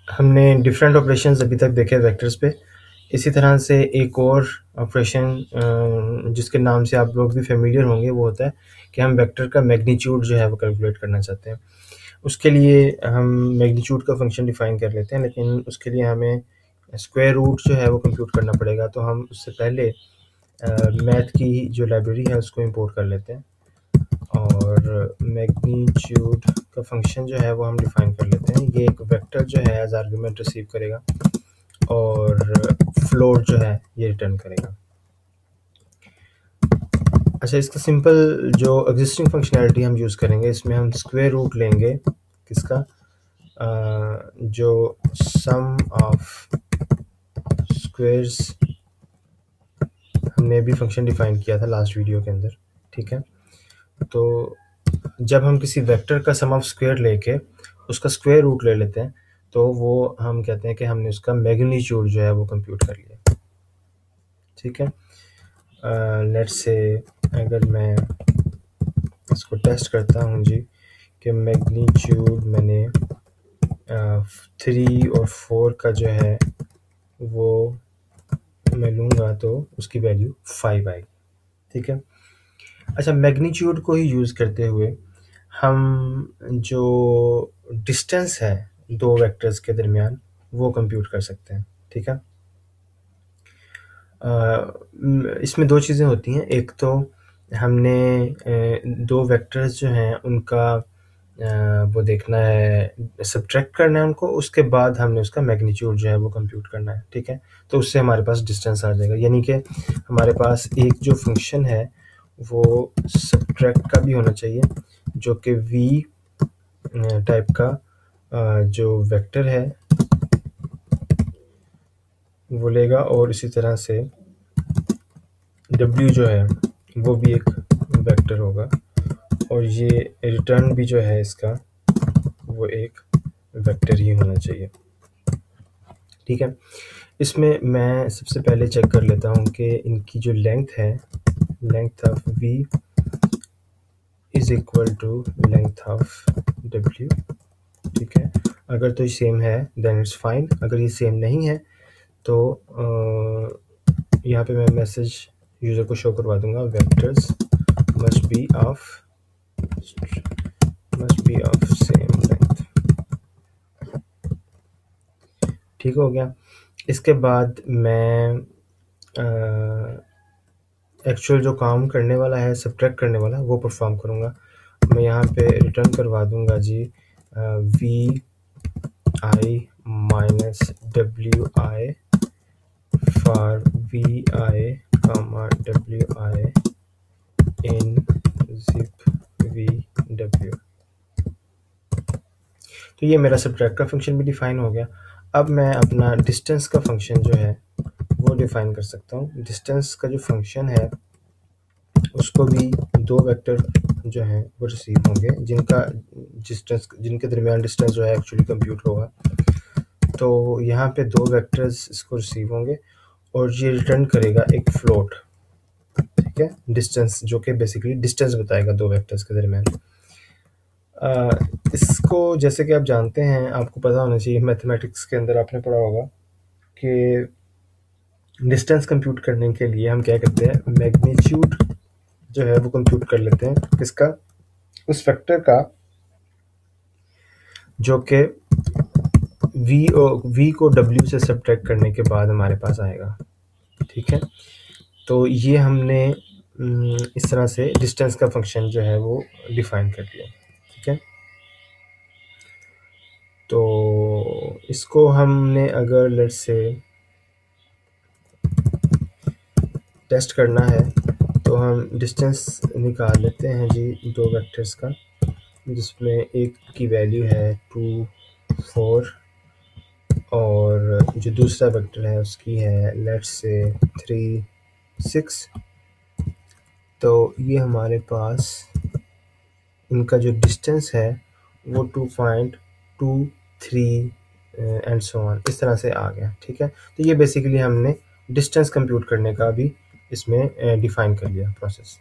हमने different operations अभी तक देखे वेक्टर्स पे। इसी तरह से एक और ऑपरेशन जिसके नाम से आप लोग भी फेमिलियर होंगे वो होता है कि हम वेक्टर का मैग्नीट्यूड जो है वो कैलकुलेट करना चाहते हैं। उसके लिए हम मैग्नीट्यूड का फंक्शन डिफाइन कर लेते हैं, लेकिन उसके लिए हमें स्क्वायर रूट जो है वो कंप्यूट करना पड़ेगा। तो हम उससे पहले मैथ की जो लाइब्रेरी है उसको इंपोर्ट कर लेते हैं और मैग्नीट्यूड का फंक्शन जो है वो हम डिफाइन कर लेते हैं। ये एक वेक्टर जो है एज आर्गुमेंट रिसीव करेगा और फ्लोट जो है ये रिटर्न करेगा। अच्छा, इसका सिंपल जो एग्जिस्टिंग फंक्शनैलिटी हम यूज़ करेंगे, इसमें हम स्क्वायर रूट लेंगे किसका, जो सम ऑफ स्क्वायर्स हमने भी फंक्शन डिफाइन किया था लास्ट वीडियो के अंदर, ठीक है। तो जब हम किसी वेक्टर का सम ऑफ स्क्वायर लेके उसका स्क्वायर रूट ले लेते हैं तो वो हम कहते हैं कि हमने उसका मैग्नीट्यूड जो है वो कंप्यूट कर लिया, ठीक है। लेट्स से अगर मैं इसको टेस्ट करता हूँ जी कि मैग्नीट्यूड मैंने 3 और 4 का जो है वो मैं लूँगा तो उसकी वैल्यू 5 आएगी, ठीक है। अच्छा, मैग्नीट्यूड को ही यूज़ करते हुए हम जो डिस्टेंस है दो वेक्टर्स के दरमियान वो कंप्यूट कर सकते हैं, ठीक है। इसमें दो चीज़ें होती हैं। एक तो हमने दो वेक्टर्स जो हैं उनका वो देखना है, सब्ट्रैक्ट करना है उनको, उसके बाद हमने उसका मैग्नीट्यूड जो है वो कंप्यूट करना है, ठीक है। तो उससे हमारे पास डिस्टेंस आ जाएगा, यानी कि हमारे पास एक जो फंक्शन है वो सब्ट्रैक्ट का भी होना चाहिए जो कि v टाइप का जो वेक्टर है वो लेगा, और इसी तरह से w जो है वो भी एक वेक्टर होगा, और ये रिटर्न भी जो है इसका वो एक वेक्टर ही होना चाहिए, ठीक है। इसमें मैं सबसे पहले चेक कर लेता हूँ कि इनकी जो लेंथ है, length of v is equal to length of w, ठीक है। अगर तो ये सेम है देन इट्स फाइन, अगर ये सेम नहीं है तो यहाँ पे मैं मैसेज यूज़र को शो करवा दूंगा, vectors must be of same length, ठीक हो गया। इसके बाद मैं एक्चुअल जो काम करने वाला है, सब्ट्रैक्ट करने वाला है, वो परफॉर्म करूँगा। मैं यहाँ पे रिटर्न करवा दूंगा G V I minus W I for V I comma W I in zip V W. तो ये मेरा सब्ट्रैक्ट का फंक्शन भी डिफाइन हो गया। अब मैं अपना डिस्टेंस का फंक्शन जो है वो डिफाइन कर सकता हूँ। डिस्टेंस का जो फंक्शन है उसको भी दो वेक्टर जो हैं वो रिसीव होंगे जिनका डिस्टेंस, जिनके दरमियान डिस्टेंस जो है एक्चुअली कंप्यूट होगा। तो यहाँ पे दो वेक्टर्स इसको रिसीव होंगे और ये रिटर्न करेगा एक फ्लोट, ठीक है, डिस्टेंस, जो कि बेसिकली डिस्टेंस बताएगा दो वेक्टर्स के दरमियान। इसको जैसे कि आप जानते हैं, आपको पता होना चाहिए, मैथमेटिक्स के अंदर आपने पढ़ा होगा कि डिस्टेंस कंप्यूट करने के लिए हम क्या करते हैं, मैग्नीट्यूड जो है वो कंप्यूट कर लेते हैं किसका, उस वेक्टर का जो कि v को w से सब्ट्रैक्ट करने के बाद हमारे पास आएगा, ठीक है। तो ये हमने इस तरह से डिस्टेंस का फंक्शन जो है वो डिफाइन कर लिया, ठीक है। तो इसको हमने अगर लेट्स से टेस्ट करना है तो हम डिस्टेंस निकाल लेते हैं जी दो वेक्टर्स का, जिसमें एक की वैल्यू है 2 4 और जो दूसरा वेक्टर है उसकी है लेट्स से 3 6। तो ये हमारे पास इनका जो डिस्टेंस है वो 2.23 एंड सो ऑन इस तरह से आ गया, ठीक है। तो ये बेसिकली हमने डिस्टेंस कंप्यूट करने का भी इसमें डिफाइन कर लिया प्रोसेस।